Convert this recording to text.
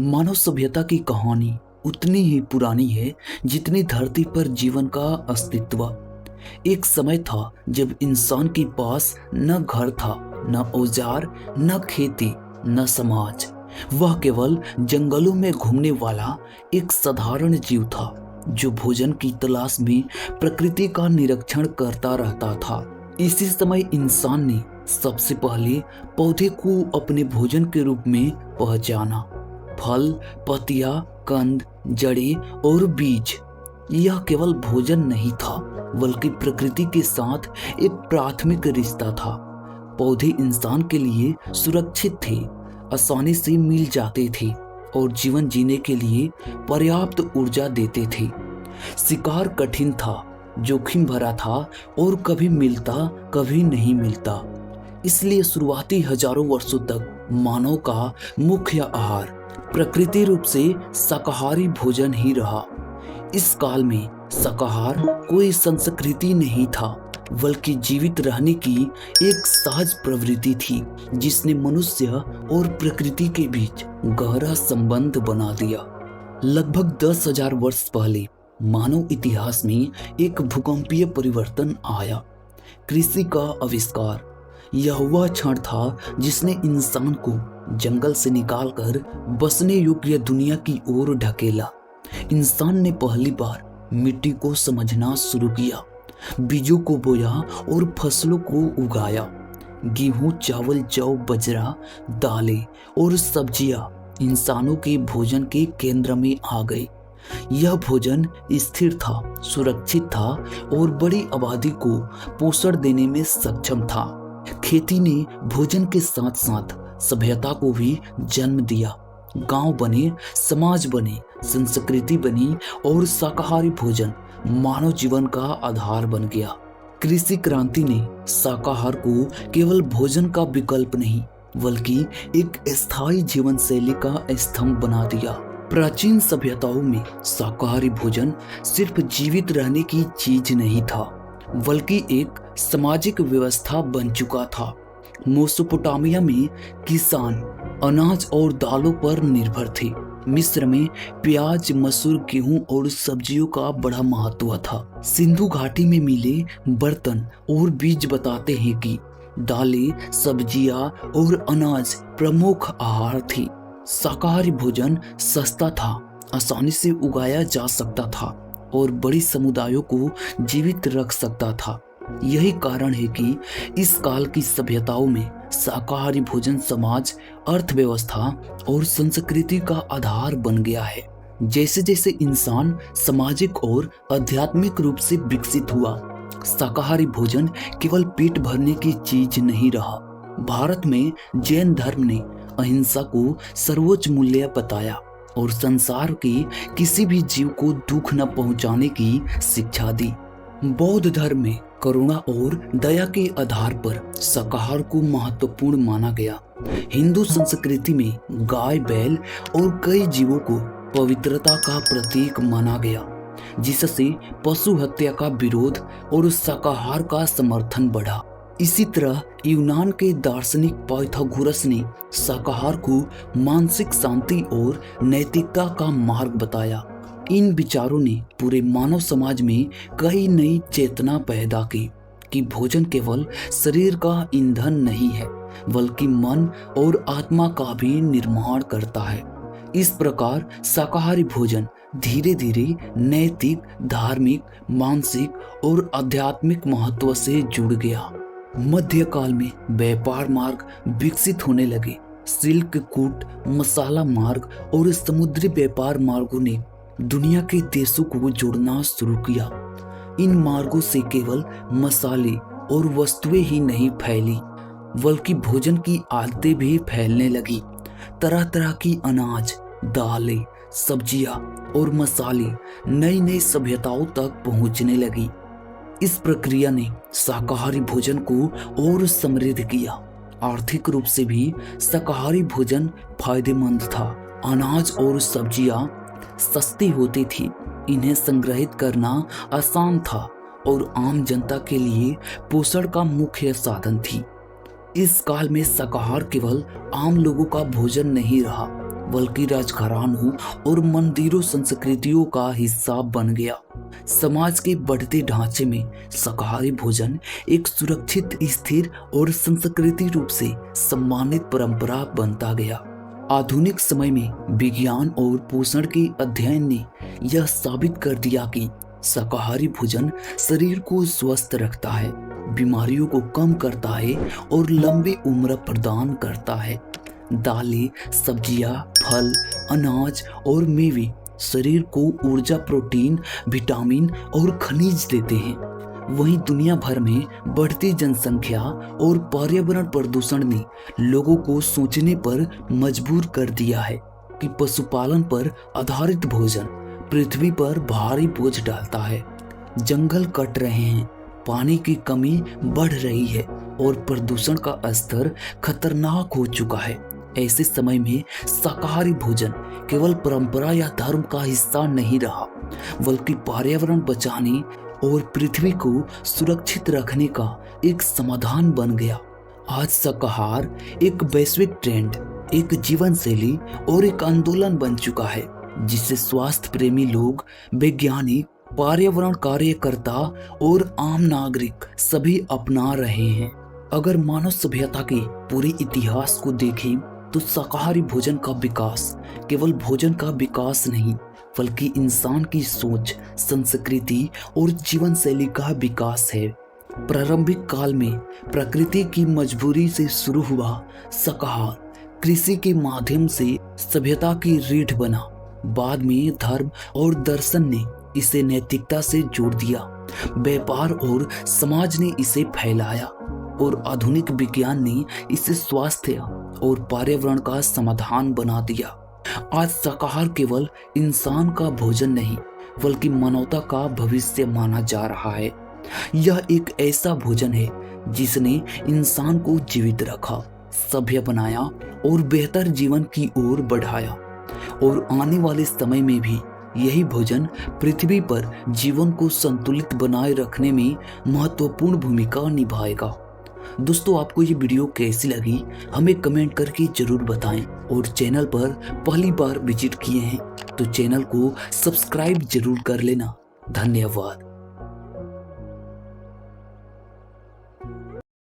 मानव सभ्यता की कहानी उतनी ही पुरानी है जितनी धरती पर जीवन का अस्तित्व। एक समय था जब इंसान के पास न घर था, न औजार, न खेती, न समाज। वह केवल जंगलों में घूमने वाला एक साधारण जीव था जो भोजन की तलाश में प्रकृति का निरीक्षण करता रहता था। इसी समय इंसान ने सबसे पहले पौधे को अपने भोजन के रूप में पहचाना। फल, पत्तियां, कंद, जड़ें और बीज, यह केवल भोजन नहीं था बल्कि प्रकृति के साथ एक प्राथमिक रिश्ता था। पौधे इंसान के लिए सुरक्षित थे, आसानी से मिल जाते थे और जीवन जीने के लिए पर्याप्त ऊर्जा देते थे। शिकार कठिन था, जोखिम भरा था और कभी मिलता कभी नहीं मिलता। इसलिए शुरुआती हजारों वर्षों तक मानव का मुख्य आहार प्रकृति रूप से शाकाहारी भोजन ही रहा। इस काल में शाकाहार कोई संस्कृति नहीं था बल्कि जीवित रहने की एक सहज प्रवृत्ति थी जिसने मनुष्य और प्रकृति के बीच गहरा संबंध बना दिया। लगभग 10,000 वर्ष पहले मानव इतिहास में एक भूकंपीय परिवर्तन आया। कृषि का आविष्कार। यह वह क्षण था जिसने इंसान को जंगल से निकालकर बसने योग्य दुनिया की ओर ढकेला। इंसान ने पहली बार मिट्टी को समझना शुरू किया, बीजों को बोया और फसलों को उगाया। गेहूं, चावल, जौ, बजरा, दालें और सब्जियां इंसानों के भोजन के केंद्र में आ गए। यह भोजन स्थिर था, सुरक्षित था और बड़ी आबादी को पोषण देने में सक्षम था। खेती ने भोजन के साथ साथ सभ्यता को भी जन्म दिया। गांव बने, समाज बने, संस्कृति बनी और शाकाहारी भोजन मानव जीवन का आधार बन गया। कृषि क्रांति ने शाकाहार को केवल भोजन का विकल्प नहीं बल्कि एक स्थायी जीवन शैली का स्तंभ बना दिया। प्राचीन सभ्यताओं में शाकाहारी भोजन सिर्फ जीवित रहने की चीज नहीं था बल्कि एक सामाजिक व्यवस्था बन चुका था। मेसोपोटामिया में किसान अनाज और दालों पर निर्भर थे। मिस्र में प्याज, मसूर, गेहूं और सब्जियों का बड़ा महत्व था। सिंधु घाटी में मिले बर्तन और बीज बताते हैं कि दालें, सब्जियां और अनाज प्रमुख आहार थी। शाकाहारी भोजन सस्ता था, आसानी से उगाया जा सकता था और बड़ी समुदायों को जीवित रख सकता था। यही कारण है कि इस काल की सभ्यताओं में शाकाहारी भोजन समाज, अर्थव्यवस्था और संस्कृति का आधार बन गया है। जैसे जैसे इंसान सामाजिक और आध्यात्मिक रूप से विकसित हुआ, शाकाहारी भोजन केवल पेट भरने की चीज नहीं रहा। भारत में जैन धर्म ने अहिंसा को सर्वोच्च मूल्य बताया और संसार के किसी भी जीव को दुख न पहुंचाने की शिक्षा दी। बौद्ध धर्म में करुणा और दया के आधार पर शाकाहार को महत्वपूर्ण माना गया। हिंदू संस्कृति में गाय, बैल और कई जीवों को पवित्रता का प्रतीक माना गया, जिससे पशु हत्या का विरोध और शाकाहार का समर्थन बढ़ा। इसी तरह यूनान के दार्शनिक पाइथागोरस ने शाकाहार को मानसिक शांति और नैतिकता का मार्ग बताया। इन विचारों ने पूरे मानव समाज में कई नई चेतना पैदा की कि भोजन केवल शरीर का ईंधन नहीं है बल्कि मन और आत्मा का भी निर्माण करता है। इस प्रकार शाकाहारी भोजन धीरे धीरे नैतिक, धार्मिक, मानसिक और आध्यात्मिक महत्व से जुड़ गया। मध्यकाल में व्यापार मार्ग विकसित होने लगे। सिल्क कूट, मसाला मार्ग और समुद्री व्यापार मार्गों ने दुनिया के देशों को जोड़ना शुरू किया। इन मार्गों से केवल मसाले और वस्तुएं ही नहीं फैली बल्कि भोजन की आदतें भी फैलने लगी। तरह तरह की अनाज, दालें, सब्जियां और मसाले नई नई सभ्यताओं तक पहुंचने लगी। इस प्रक्रिया ने शाकाहारी भोजन को और समृद्ध किया। आर्थिक रूप से भी शाकाहारी भोजन फायदेमंद था। अनाज और सब्जियां सस्ती होती थी, इन्हें संग्रहित करना आसान था और आम जनता के लिए पोषण का मुख्य साधन थी। इस काल में शाकाहार केवल आम लोगों का भोजन नहीं रहा बल्कि राजघरानों और मंदिरों संस्कृतियों का हिस्सा बन गया। समाज के बढ़ते ढांचे में शाकाहारी भोजन एक सुरक्षित, स्थिर और सांस्कृतिक रूप से सम्मानित परंपरा बनता गया। आधुनिक समय में विज्ञान और पोषण के अध्ययन ने यह साबित कर दिया कि शाकाहारी भोजन शरीर को स्वस्थ रखता है, बीमारियों को कम करता है और लंबी उम्र प्रदान करता है। दालें, सब्जियां, फल, अनाज और मेवे शरीर को ऊर्जा, प्रोटीन, विटामिन और खनिज देते हैं। वहीं दुनिया भर में बढ़ती जनसंख्या और पर्यावरण प्रदूषण ने लोगों को सोचने पर मजबूर कर दिया है कि पशुपालन पर आधारित भोजन पृथ्वी पर भारी बोझ डालता है। जंगल कट रहे हैं, पानी की कमी बढ़ रही है और प्रदूषण का स्तर खतरनाक हो चुका है। ऐसे समय में शाकाहारी भोजन केवल परंपरा या धर्म का हिस्सा नहीं रहा, बल्कि पर्यावरण बचाने और पृथ्वी को सुरक्षित रखने का एक समाधान बन गया। आज शाकाहार एक वैश्विक ट्रेंड, एक जीवन शैली और एक आंदोलन बन चुका है, जिसे स्वास्थ्य प्रेमी लोग, वैज्ञानिक, पर्यावरण कार्यकर्ता और आम नागरिक सभी अपना रहे हैं। अगर मानव सभ्यता के पूरे इतिहास को देखें तो शाकाहारी भोजन का विकास केवल भोजन का विकास नहीं, बल्कि इंसान की सोच, संस्कृति और जीवन शैली का विकास है। प्रारंभिक काल में प्रकृति की मजबूरी से शुरू हुआ शाकाहार कृषि के माध्यम से सभ्यता की रीढ़ बना। बाद में धर्म और दर्शन ने इसे नैतिकता से जोड़ दिया, व्यापार और समाज ने इसे फैलाया और आधुनिक विज्ञान ने इसे स्वास्थ्य और पर्यावरण का समाधान बना दिया। आज शाकाहार केवल इंसान का भोजन नहीं, बल्कि मानवता का भविष्य माना जा रहा है। यह एक ऐसा भोजन है जिसने इंसान को जीवित रखा, सभ्य बनाया और बेहतर जीवन की ओर बढ़ाया। और आने वाले समय में भी यही भोजन पृथ्वी पर जीवन को संतुलित बनाए रखने में महत्वपूर्ण भूमिका निभाएगा। दोस्तों, आपको ये वीडियो कैसी लगी हमें कमेंट करके जरूर बताएं और चैनल पर पहली बार विजिट किए हैं तो चैनल को सब्सक्राइब जरूर कर लेना। धन्यवाद।